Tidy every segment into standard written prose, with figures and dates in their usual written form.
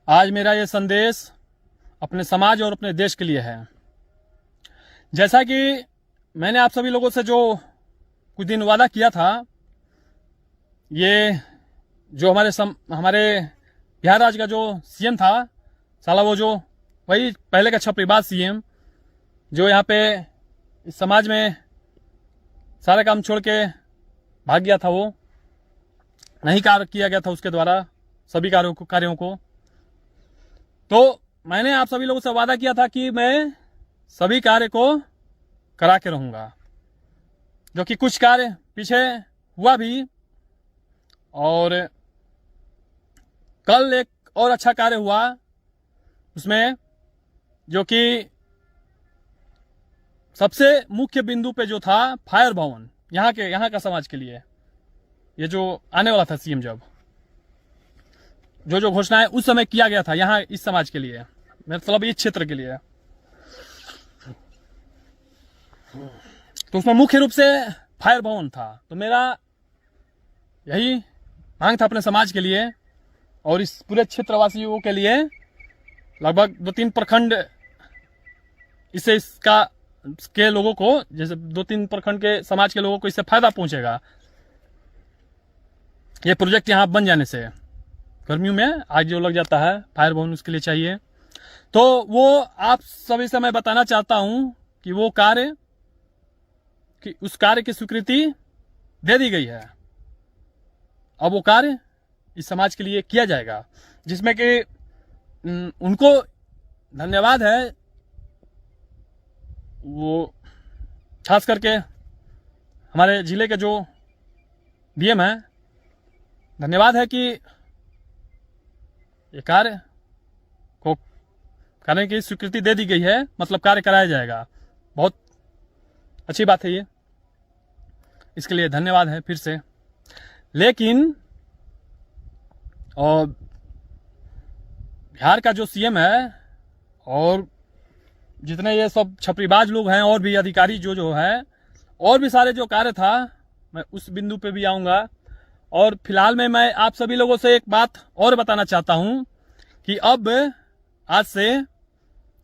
आज मेरा ये संदेश अपने समाज और अपने देश के लिए है। जैसा कि मैंने आप सभी लोगों से जो कुछ दिन वादा किया था, ये जो हमारे बिहार राज्य का जो सीएम था, साला वो जो वही पहले का छपरीबाज सीएम जो यहाँ पे इस समाज में सारा काम छोड़ के भाग गया था, वो नहीं कार्य किया गया था उसके द्वारा सभी कार्यों को। तो मैंने आप सभी लोगों से वादा किया था कि मैं सभी कार्य को करा के रहूंगा, जो कि कुछ कार्य पीछे हुआ भी, और कल एक और अच्छा कार्य हुआ उसमें, जो कि सबसे मुख्य बिंदु पे जो था फायर भवन यहाँ का समाज के लिए, ये जो आने वाला था सीएम, जब जो घोषणाएं उस समय किया गया था यहाँ इस समाज के लिए, मतलब इस क्षेत्र के लिए, तो उसमें मुख्य रूप से फायर भवन था। तो मेरा यही मांग था अपने समाज के लिए और इस पूरे क्षेत्रवासियों के लिए। लगभग 2-3 प्रखंड इसका के लोगों को, जैसे 2-3 प्रखंड के समाज के लोगों को इससे फायदा पहुंचेगा ये प्रोजेक्ट यहाँ बन जाने से। गर्मियों में आग जो लग जाता है, फायर भवन उसके लिए चाहिए। तो वो आप सभी से मैं बताना चाहता हूं कि वो कार्य कि उस कार्य की स्वीकृति दे दी गई है। अब वो कार्य इस समाज के लिए किया जाएगा, जिसमें कि उनको धन्यवाद है, वो खास करके हमारे जिले के जो डीएम है, धन्यवाद है कि ये कार्य को करने की स्वीकृति दे दी गई है, मतलब कार्य कराया जाएगा। बहुत अच्छी बात है ये, इसके लिए धन्यवाद है फिर से। लेकिन और बिहार का जो सीएम है और जितने ये सब छपरीबाज लोग हैं और भी अधिकारी जो है, और भी सारे जो कार्य था, मैं उस बिंदु पे भी आऊंगा। और फिलहाल में मैं आप सभी लोगों से एक बात और बताना चाहता हूं कि अब आज से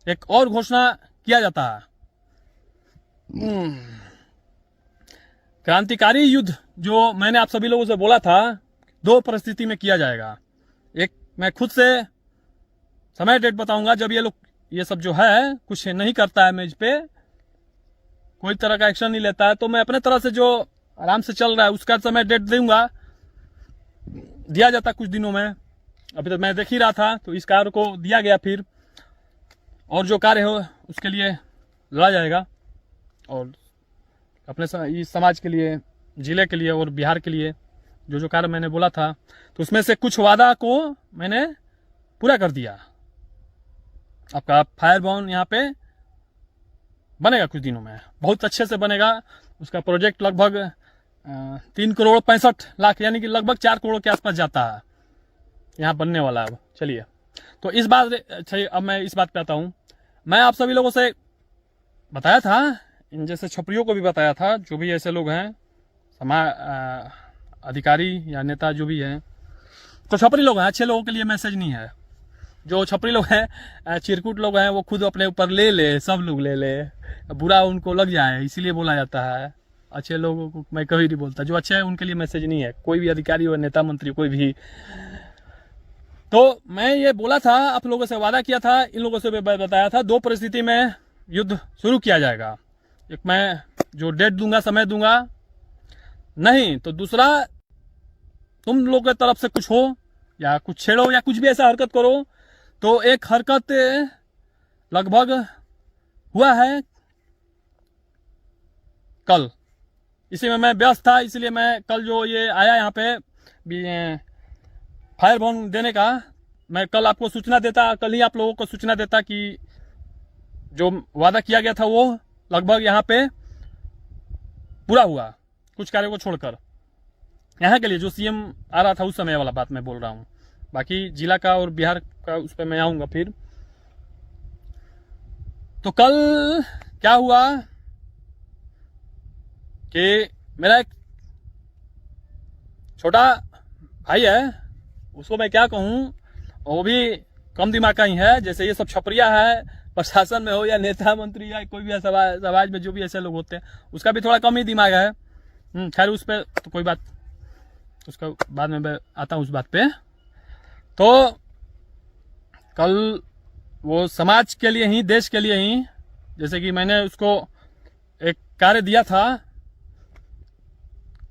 एक और घोषणा किया जाता है। क्रांतिकारी युद्ध जो मैंने आप सभी लोगों से बोला था, 2 परिस्थिति में किया जाएगा। एक, मैं खुद से समय डेट बताऊंगा जब ये सब जो है कुछ नहीं करता है, मैं इस पे कोई तरह का एक्शन नहीं लेता है, तो मैं अपने तरह से जो आराम से चल रहा है उसका समय डेट दूंगा, दिया जाता कुछ दिनों में। अभी तक मैं देख ही रहा था, तो इस कार्य को दिया गया फिर, और जो कार्य हो उसके लिए लड़ा जाएगा, और अपने इस समाज के लिए, जिले के लिए और बिहार के लिए जो कार्य मैंने बोला था, तो उसमें से कुछ वादा को मैंने पूरा कर दिया। आपका फायर भवन यहाँ पे बनेगा कुछ दिनों में, बहुत अच्छे से बनेगा। उसका प्रोजेक्ट लगभग 3,65,00,000 यानी कि लगभग 4 करोड़ के आसपास जाता है यहाँ बनने वाला है। अब चलिए, तो इस बात चाहिए, अब मैं इस बात पे आता हूँ। मैं आप सभी लोगों से बताया था, इन जैसे छपरियों को भी बताया था, जो भी ऐसे लोग हैं अधिकारी या नेता जो भी हैं, तो छपरी लोग हैं, अच्छे लोगों के लिए मैसेज नहीं है। जो छपरी लोग हैं, चिरकुट लोग हैं, वो खुद अपने ऊपर ले सब लोग ले, बुरा उनको लग जाए, इसीलिए बोला जाता है। अच्छे लोगों को मैं कभी नहीं बोलता, जो अच्छे है उनके लिए मैसेज नहीं है, कोई भी अधिकारी हो, नेता मंत्री कोई भी। तो मैं ये बोला था, आप लोगों से वादा किया था, इन लोगों से बताया था, 2 परिस्थिति में युद्ध शुरू किया जाएगा। एक, मैं जो डेट दूंगा, समय दूंगा, नहीं तो दूसरा, तुम लोग की तरफ से कुछ हो या कुछ छेड़ो या कुछ भी ऐसा हरकत करो। तो एक हरकत लगभग हुआ है कल, इसी में मैं व्यस्त था, इसलिए मैं कल जो ये आया यहाँ पे फायर भवन देने का, मैं कल आपको सूचना देता, कल ही आप लोगों को सूचना देता कि जो वादा किया गया था वो लगभग यहाँ पे पूरा हुआ, कुछ कार्यों को छोड़कर। यहाँ के लिए जो सीएम आ रहा था उस समय वाला बात मैं बोल रहा हूँ, बाकी जिला का और बिहार का उस पर मैं आऊंगा फिर। तो कल क्या हुआ कि मेरा एक छोटा भाई है, उसको मैं क्या कहूँ, वो भी कम दिमाग का ही है। जैसे ये सब छपरिया है, प्रशासन में हो या नेता मंत्री या कोई भी समाज में जो भी ऐसे लोग होते हैं, उसका भी थोड़ा कम ही दिमाग है। खैर उस पर तो कोई बात, उसका बाद में मैं आता हूँ उस बात पे। तो कल वो समाज के लिए ही, देश के लिए ही, जैसे कि मैंने उसको एक कार्य दिया था,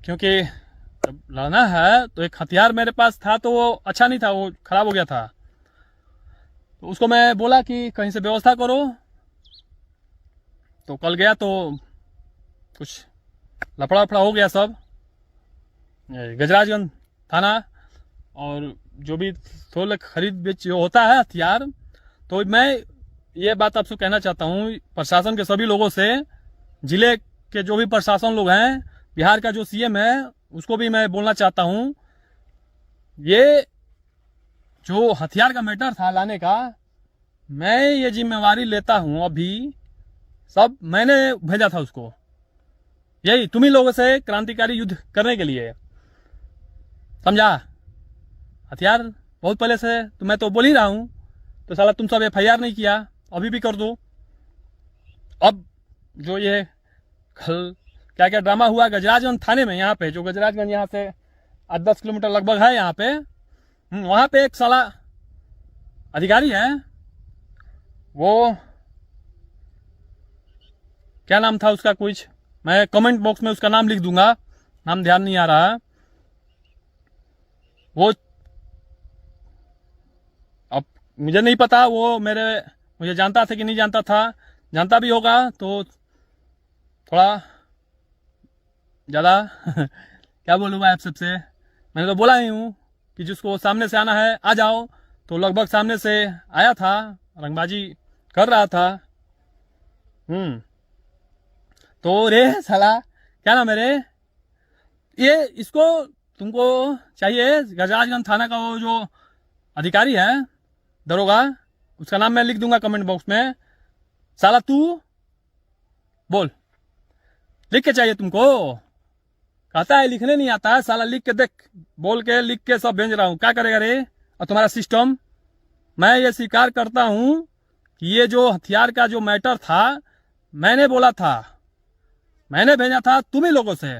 क्योंकि जब लड़ना है तो एक हथियार मेरे पास था तो वो अच्छा नहीं था, वो खराब हो गया था। तो उसको मैं बोला कि कहीं से व्यवस्था करो। तो कल गया तो कुछ लफड़ा वफड़ा हो गया सब, गजराजगंज थाना और जो भी थोड़ा खरीद बेच जो होता है हथियार। तो मैं ये बात आपसे कहना चाहता हूँ, प्रशासन के सभी लोगों से, जिले के जो भी प्रशासन लोग हैं, बिहार का जो सीएम है उसको भी मैं बोलना चाहता हूँ, ये जो हथियार का मैटर था लाने का, मैं ये जिम्मेवारी लेता हूँ। अभी सब मैंने भेजा था उसको, यही तुम्ही लोगों से क्रांतिकारी युद्ध करने के लिए, समझा। हथियार बहुत पहले से तो मैं तो बोल ही रहा हूँ। तो साला तुम सब एफआईआर नहीं किया, अभी भी कर दो। अब जो ये कल क्या क्या ड्रामा हुआ गजराजगंज थाने में, यहाँ पे जो गजराजगंज यहाँ से 8-10 किलोमीटर लगभग है, यहाँ पे वहाँ पे एक साला अधिकारी है, वो क्या नाम था उसका, कुछ मैं कमेंट बॉक्स में उसका नाम लिख दूंगा, नाम ध्यान नहीं आ रहा है। वो अब मुझे नहीं पता, वो मुझे जानता था कि नहीं जानता था, जानता भी होगा तो थोड़ा ज़्यादा क्या बोलूँगा आप सबसे। मैंने तो बोला ही हूँ कि जिसको सामने से आना है आ जाओ। तो लगभग सामने से आया था, रंगबाजी कर रहा था। तो रे साला क्या नाम है रे, ये इसको तुमको चाहिए, गजराजगंज थाना का वो जो अधिकारी है, दरोगा, उसका नाम मैं लिख दूंगा कमेंट बॉक्स में। साला तू बोल, लिख के चाहिए तुमको, कहता है लिखने नहीं आता है, साला लिख के देख, बोल के लिख के सब भेज रहा हूँ, क्या करेगा रे। और तुम्हारा सिस्टम, मैं ये स्वीकार करता हूँ कि ये जो हथियार का जो मैटर था, मैंने बोला था, मैंने भेजा था तुम्ही लोगों से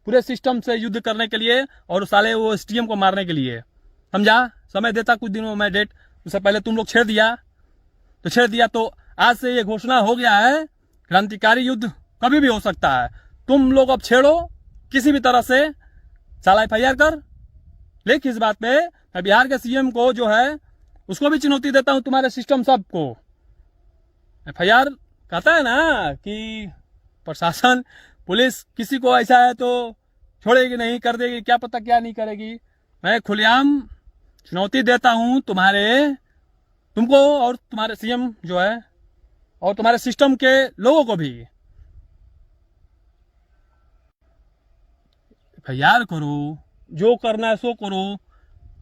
पूरे सिस्टम से युद्ध करने के लिए और साले वो एसटीएम को मारने के लिए, समझा। समय देता कुछ दिनों में डेट, उससे पहले तुम लोग छेड़ दिया। तो आज से ये घोषणा हो गया है, क्रांतिकारी युद्ध कभी भी हो सकता है। तुम लोग अब छेड़ो किसी भी तरह से, साला एफआईआर कर, लेकिन इस बात पे मैं बिहार के सीएम को जो है उसको भी चुनौती देता हूं, तुम्हारे सिस्टम सबको। एफआईआर कहता है ना कि प्रशासन, पुलिस किसी को ऐसा है तो छोड़ेगी नहीं, कर देगी, क्या पता क्या नहीं करेगी। मैं खुलेआम चुनौती देता हूं तुमको और तुम्हारे सीएम जो है और तुम्हारे सिस्टम के लोगों को भी। एफआईआर करो, जो करना है सो करो,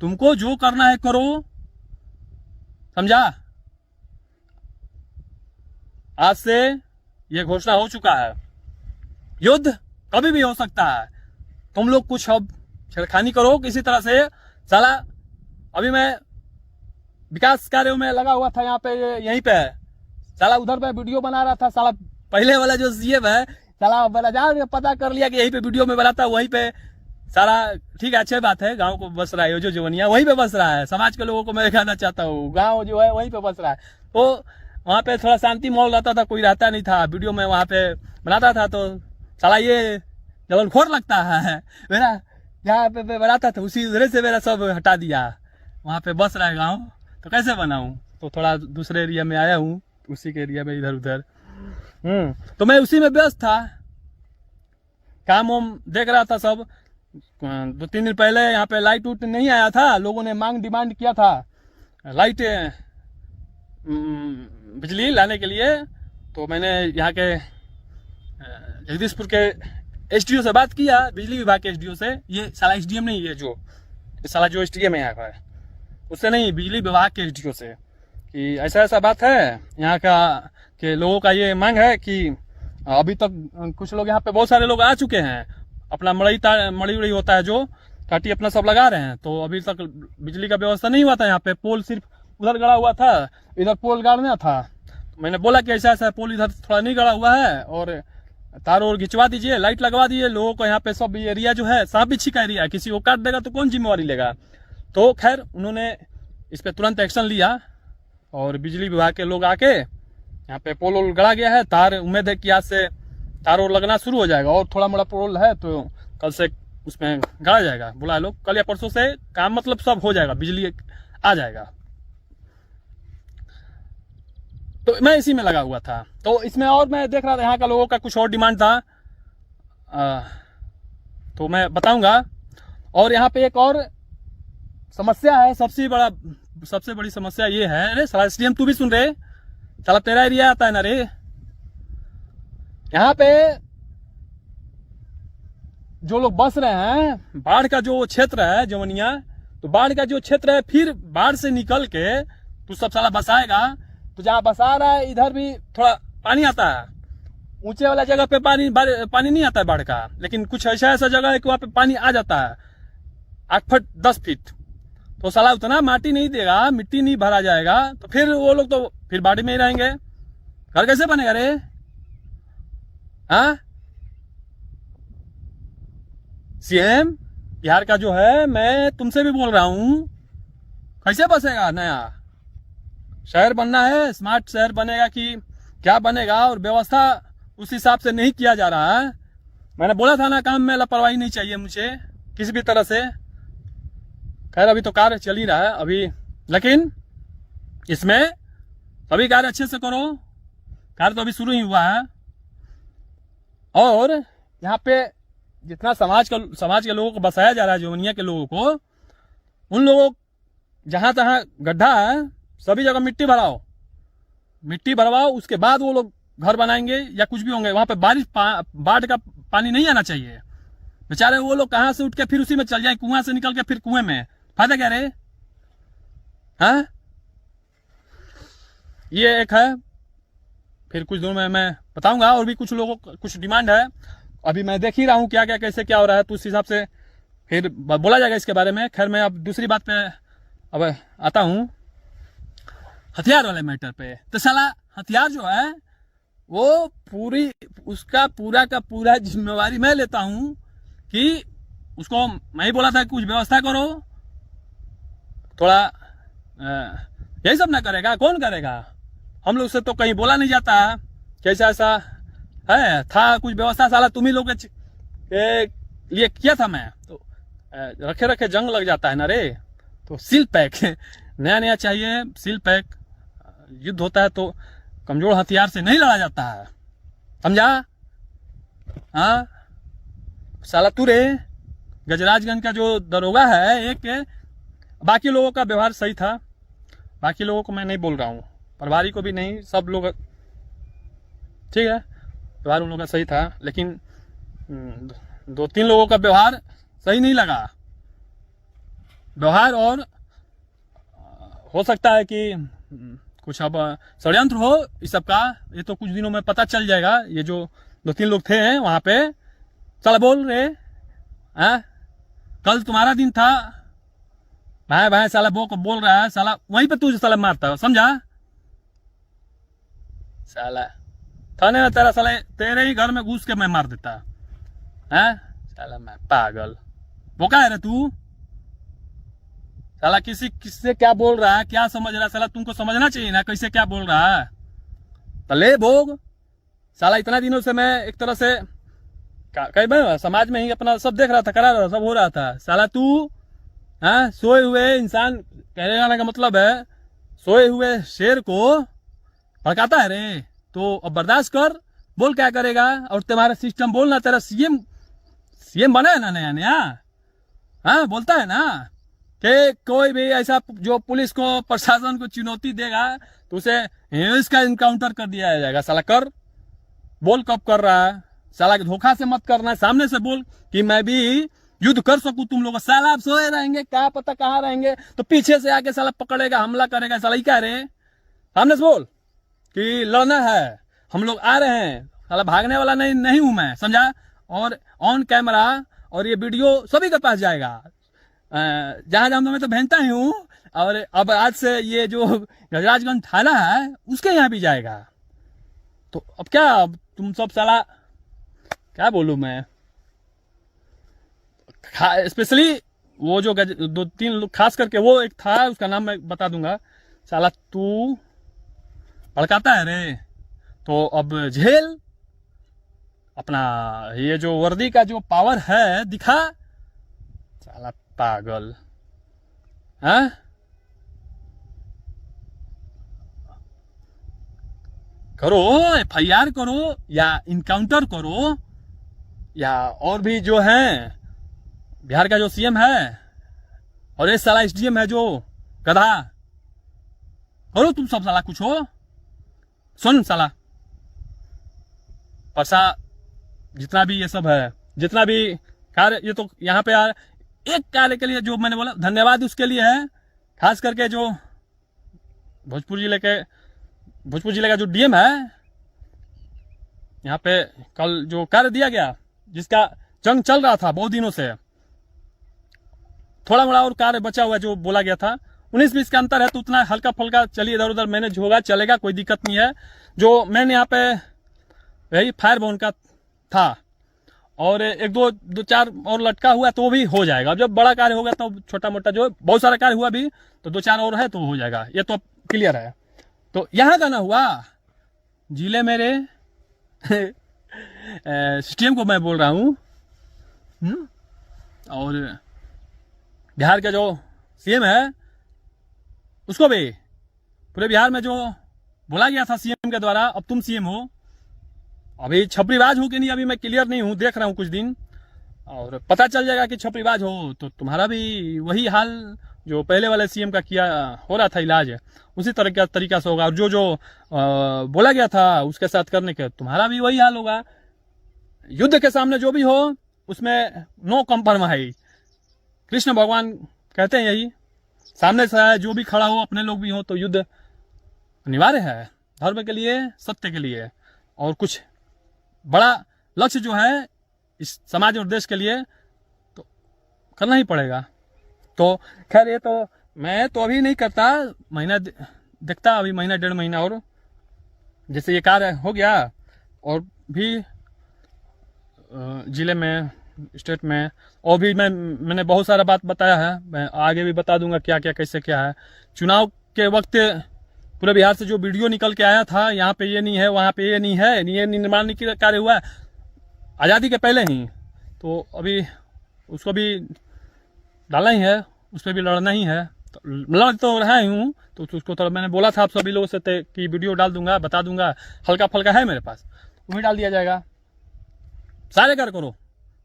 तुमको जो करना है करो, समझा। आज से यह घोषणा हो चुका है, युद्ध कभी भी हो सकता है। तुम लोग कुछ अब छेड़खानी करो किसी तरह से, साला अभी मैं विकास कार्यों में लगा हुआ था, यहाँ पे यहीं पे साला उधर पे वीडियो बना रहा था। साला पहले वाला जो सीएम है, साला बाजार पता कर लिया कि यहीं पे वीडियो में बनाता है, वहीं पे सारा ठीक है, अच्छी बात है, गांव को बस रहा है, जो जवनिया वहीं पे बस रहा है। समाज के लोगों को मैं कहना चाहता हूँ, गांव जो है वहीं पे बस रहा है। तो वहाँ पे थोड़ा शांति माहौल रहता था, कोई रहता नहीं था। वीडियो में वहाँ पे बनाता था तो साला ये जबलखोर लगता है मेरा, जहाँ पे बनाता था उसी उधर से मेरा सब हटा दिया, वहाँ पे बस रहा है गाँव, तो कैसे बनाऊँ। तो थोड़ा दूसरे एरिया में आया हूँ, उसी के एरिया में इधर उधर। तो मैं उसी में व्यस्त था, काम वाम देख रहा था सब। 2-3 दिन पहले यहाँ पे लाइट उट नहीं आया था, लोगों ने डिमांड किया था लाइट बिजली लाने के लिए। तो मैंने यहाँ के जगदीशपुर के एसडीओ से बात किया, बिजली विभाग के एसडीओ से। ये साला एसडीएम नहीं है, जो साला जो एसडीएम है यहाँ का, उससे नहीं, बिजली विभाग के एसडीओ से, कि ऐसा बात है यहाँ का के लोगों का ये मांग है कि अभी तक कुछ लोग यहाँ पे, बहुत सारे लोग आ चुके हैं, अपना मड़ी उड़ी होता है जो काटी अपना सब लगा रहे हैं। तो अभी तक बिजली का व्यवस्था नहीं हुआ था यहाँ पे, पोल सिर्फ उधर गड़ा हुआ था, इधर पोल गाड़ना था। तो मैंने बोला कि ऐसा ऐसा पोल इधर थोड़ा नहीं गड़ा हुआ है और तार और खिंचवा दीजिए, लाइट लगवा दीजिए। लोगों को यहाँ पे सब एरिया जो है सांप बिच्छी का एरिया है, किसी को काट देगा तो कौन जिम्मेवारी लेगा। तो खैर उन्होंने इस पे तुरंत एक्शन लिया और बिजली विभाग के लोग आके यहाँ पे पोल वोल गड़ा गया है। तार उम्मीद है कि आज से तार और लगना शुरू हो जाएगा और थोड़ा मोड़ा पोल है तो कल से उसमें गड़ा जाएगा। बोला है लोग कल या परसों से काम मतलब सब हो जाएगा, बिजली आ जाएगा। तो मैं इसी में लगा हुआ था। तो इसमें और मैं देख रहा था यहाँ का लोगों का कुछ और डिमांड था, तो मैं बताऊंगा। और यहाँ पे एक और समस्या है, सबसे बड़ी समस्या ये है। अरे साला एसडीएम तू भी सुन रहे, साला तेरा एरिया आता है ना रे। यहाँ पे जो लोग बस रहे हैं, बाढ़ का जो क्षेत्र है जवनिया, तो बाढ़ का जो क्षेत्र है, फिर बाढ़ से निकल के तू सब साला बसाएगा। तो जहाँ बसा रहा है इधर भी थोड़ा पानी आता है, ऊंचे वाला जगह पे पानी नहीं आता है बाढ़ का, लेकिन कुछ ऐसा जगह है कि वहां पे पानी आ जाता है 8 फुट 10 फीट। तो साला उतना माटी नहीं देगा, मिट्टी नहीं भरा जाएगा, तो फिर वो लोग तो फिर बाढ़ में ही रहेंगे। घर कैसे बनेगा रे? हाँ, सीएम बिहार का जो है, मैं तुमसे भी बोल रहा हूं, कैसे बसेगा? नया शहर बनना है, स्मार्ट शहर बनेगा कि क्या बनेगा? और व्यवस्था उस हिसाब से नहीं किया जा रहा है। मैंने बोला था ना, काम में लापरवाही नहीं चाहिए मुझे किसी भी तरह से। खैर अभी तो कार्य चल ही रहा है अभी, लेकिन इसमें सभी कार्य अच्छे से करो। कार्य तो अभी शुरू ही हुआ है। और यहाँ पे जितना समाज के लोगों को बसाया जा रहा है, जवनिया के लोगों को, उन लोगों जहां तहां गड्ढा है सभी जगह मिट्टी भरवाओ, उसके बाद वो लोग घर बनाएंगे या कुछ भी होंगे। वहां पे बाढ़ का पानी नहीं आना चाहिए। बेचारे वो लोग कहां से उठ के फिर उसी में चल जाए, कुआं से निकल के फिर कुएं में, फायदा क्या रे? हाँ, ये एक है। फिर कुछ दिनों में मैं बताऊंगा, और भी कुछ लोगों को कुछ डिमांड है। अभी मैं देख ही रहा हूं क्या क्या कैसे क्या हो रहा है, तो उस हिसाब से फिर बोला जाएगा इसके बारे में। खैर मैं अब दूसरी बात पे अब आता हूं, हथियार वाले मैटर पे। तो साला हथियार जो है वो उसका पूरा का पूरा जिम्मेवारी मैं लेता हूं कि उसको मैं ही बोला था कुछ व्यवस्था करो, थोड़ा यही सब ना करेगा, कौन करेगा? हम लोग से तो कहीं बोला नहीं जाता कैसा ऐसा है था कुछ व्यवस्था। साला तुम ही लोग के लिए किया था मैं, तो रखे जंग लग जाता है ना रे। तो सील पैक नया चाहिए, सील पैक। युद्ध होता है तो कमजोर हथियार से नहीं लड़ा जाता है, समझा? हाँ, साला तू रे गजराजगंज का जो दरोगा है एक, बाकी लोगों का व्यवहार सही था, बाकी लोगों को मैं नहीं बोल रहा हूँ, प्रभारी को भी नहीं, सब लोग ठीक है, व्यवहार उन लोगों का सही था। लेकिन 2-3 लोगों का व्यवहार सही नहीं लगा व्यवहार। और हो सकता है कि कुछ अब षड्यंत्र हो इस सब का, ये तो कुछ दिनों में पता चल जाएगा। ये जो 2-3 लोग थे वहां पे, चल बोल रहे हैं कल तुम्हारा दिन था, भाई साला वो को बोल रहा है, साला वहीं पे तू साला मारता है, समझा? साला थाने में तेरा साला तेरे ही घर में घुस के मैं मार देता है साला। मैं पागल वो क्या है रे तू? साला किससे क्या बोल रहा है, क्या समझ रहा है? साला तुमको समझना चाहिए ना कैसे क्या बोल रहा है। तो ले भोग साला। इतना दिनों से मैं एक तरह से कई समाज में ही अपना सब देख रहा था, करा रहा था, सब हो रहा था। साला तू सोए हुए इंसान, कहने जाने का मतलब है सोए हुए शेर को भड़काता है रे। तो अब बर्दाश्त कर, बोल क्या करेगा? और तुम्हारा सिस्टम बोलना, तेरा सीएम बना है ना नया, हाँ बोलता है ना कि कोई भी ऐसा जो पुलिस को प्रशासन को चुनौती देगा तो उसे इसका इनकाउंटर कर दिया जाएगा। साला कर, बोल कब कर रहा है? साला धोखा से मत करना, सामने से बोल कि मैं भी युद्ध कर सकूं तुम लोग। साला आप सोए रहेंगे, क्या पता कहाँ रहेंगे, तो पीछे से आके साला पकड़ेगा, हमला करेगा। साला ही कह रहे, सामने से बोल कि लड़ना है, हम लोग आ रहे हैं। साला भागने वाला नहीं हूं मैं, समझा? और ऑन कैमरा और ये वीडियो सभी के पास जाएगा। जहां मैं तो भेजता ही हूँ, और अब आज से ये जो गजराजगंज थाना है उसके यहाँ भी जाएगा। तो अब क्या, अब तुम सब साला क्या बोलूं मैं, स्पेशली वो जो 2-3 लोग, खास करके वो एक था, उसका नाम मैं बता दूंगा। साला तू भड़काता है रे, तो अब झेल अपना, ये जो वर्दी का जो पावर है दिखा। साला पागल, हाँ? करो, FIR करो या इनकाउंटर करो, या और भी जो है बिहार का जो CM है और ये साला SDM है जो गधा, करो तुम सब साला कुछ हो। सुन साला परसा, जितना भी ये सब है, जितना भी कार्य, ये तो यहाँ पे यार एक कार्य के लिए जो मैंने बोला धन्यवाद उसके लिए है, खास करके जो भोजपुर जिले का जो DM है, यहाँ पे कल जो कार्य दिया गया, जिसका जंग चल रहा था बहुत दिनों से, थोड़ा मोड़ा और कार्य बचा हुआ जो बोला गया था, 19-20 का अंतर है, तो उतना हल्का फुल्का चलिए इधर उधर मैनेज होगा, चलेगा, कोई दिक्कत नहीं है। जो मैंने यहाँ पे यही फायर बोन का था, और एक दो चार और लटका हुआ तो वो भी हो जाएगा। अब जब बड़ा कार्य होगा तो छोटा मोटा जो बहुत सारा कार्य हुआ भी तो 2-4 और है तो हो जाएगा, ये तो क्लियर है। तो यहाँ का ना हुआ जिले मेरे सिस्टम को मैं बोल रहा हूँ, और बिहार का जो CM है उसको भी, पूरे बिहार में जो बोला गया था CM के द्वारा, अब तुम CM हो। अभी छपरीबाज हो कि नहीं अभी मैं क्लियर नहीं हूँ, देख रहा हूँ कुछ दिन, और पता चल जाएगा कि छपरीबाज हो तो तुम्हारा भी वही हाल जो पहले वाले CM का किया हो रहा था इलाज, उसी तरह तरीका से होगा। और जो जो बोला गया था उसके साथ करने के, तुम्हारा भी वही हाल होगा। युद्ध के सामने जो भी हो उसमें नो कॉम्प्रोमाइज, कृष्ण भगवान कहते हैं यही, सामने से है जो भी खड़ा हो, अपने लोग भी हो, तो युद्ध अनिवार्य है धर्म के लिए, सत्य के लिए, और कुछ बड़ा लक्ष्य जो है इस समाज और देश के लिए तो करना ही पड़ेगा। तो खैर ये तो मैं तो अभी नहीं करता, महीना देखता, अभी महीना 1.5 महीना और, जैसे ये कार्य हो गया और भी जिले में, स्टेट में, और भी मैंने बहुत सारा बात बताया है, मैं आगे भी बता दूंगा क्या क्या कैसे क्या है। चुनाव के वक्त पूरे बिहार से जो वीडियो निकल के आया था, यहाँ पे ये नहीं है, वहाँ पे ये नहीं है, ये निर्माण कार्य हुआ है आज़ादी के पहले ही, तो अभी उसको भी डालना ही है, उस पर भी लड़ना ही है। तो लड़ तो रहा ही हूँ, तो उसको तो मैंने बोला था आप सभी लोगों से कि वीडियो डाल दूंगा, बता दूंगा, हल्का फल्का है मेरे पास, वो भी डाल दिया जाएगा। सारे कार्य करो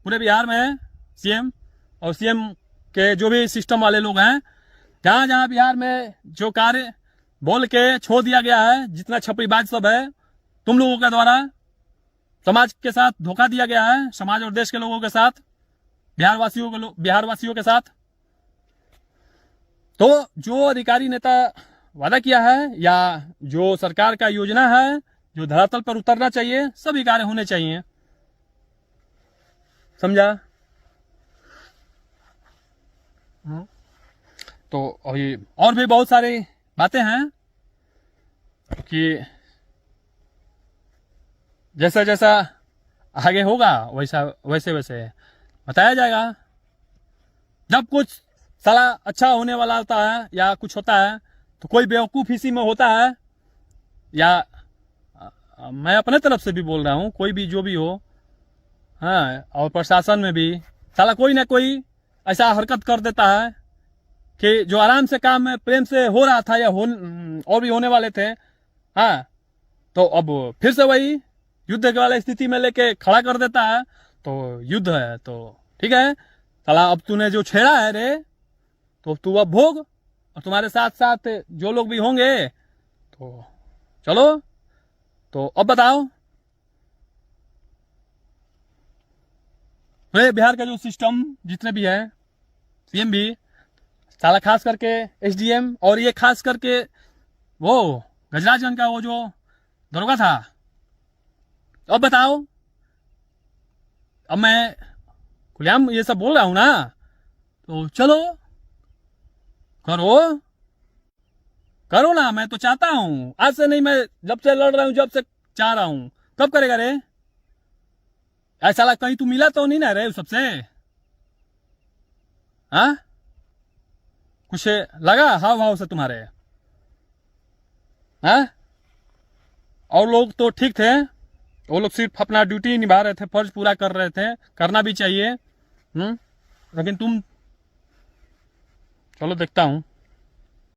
पूरे बिहार में, CM और CM के जो भी सिस्टम वाले लोग हैं, जहाँ जहाँ बिहार में जो कार्य बोल के छोड़ दिया गया है, जितना छपरीबाज सब है तुम लोगों के द्वारा, समाज के साथ धोखा दिया गया है, समाज और देश के लोगों के साथ, बिहार वासियों के साथ, तो जो अधिकारी नेता वादा किया है या जो सरकार का योजना है जो धरातल पर उतरना चाहिए, सभी कार्य होने चाहिए, समझा? तो अभी और भी बहुत सारी बातें हैं कि जैसा जैसा आगे होगा वैसे वैसे बताया जाएगा। जब कुछ साला अच्छा होने वाला होता है या कुछ होता है तो कोई बेवकूफ़ इसी में होता है, या मैं अपने तरफ से भी बोल रहा हूँ, कोई भी जो भी हो, हाँ, और प्रशासन में भी साला कोई ना कोई ऐसा हरकत कर देता है कि जो आराम से काम में प्रेम से हो रहा था या और भी होने वाले थे, हाँ, तो अब फिर से वही युद्ध के वाले स्थिति में लेके खड़ा कर देता है। तो युद्ध है तो ठीक है साला, अब तूने जो छेड़ा है रे तो तू अब भोग, और तुम्हारे साथ साथ जो लोग भी होंगे तो चलो। तो अब बताओ पूरे बिहार का जो सिस्टम जितने भी है, CM भी साला, खास करके SDM, और ये खास करके वो गजराजगंज का वो जो दरोगा था, अब बताओ, अब मैं खुलेआम ये सब बोल रहा हूं ना, तो चलो करो, करो ना, मैं तो चाहता हूं, आज से नहीं, मैं जब से लड़ रहा हूं, जब से चाह रहा हूं। कब करेगा रे? ऐसा कहीं तू मिला तो नहीं ना रे उस सबसे? हाँ, कुछ लगा हाव भाव से तुम्हारे? हाँ, और लोग तो ठीक थे, वो लोग सिर्फ अपना ड्यूटी निभा रहे थे, फर्ज पूरा कर रहे थे, करना भी चाहिए। लेकिन तुम, चलो देखता हूं।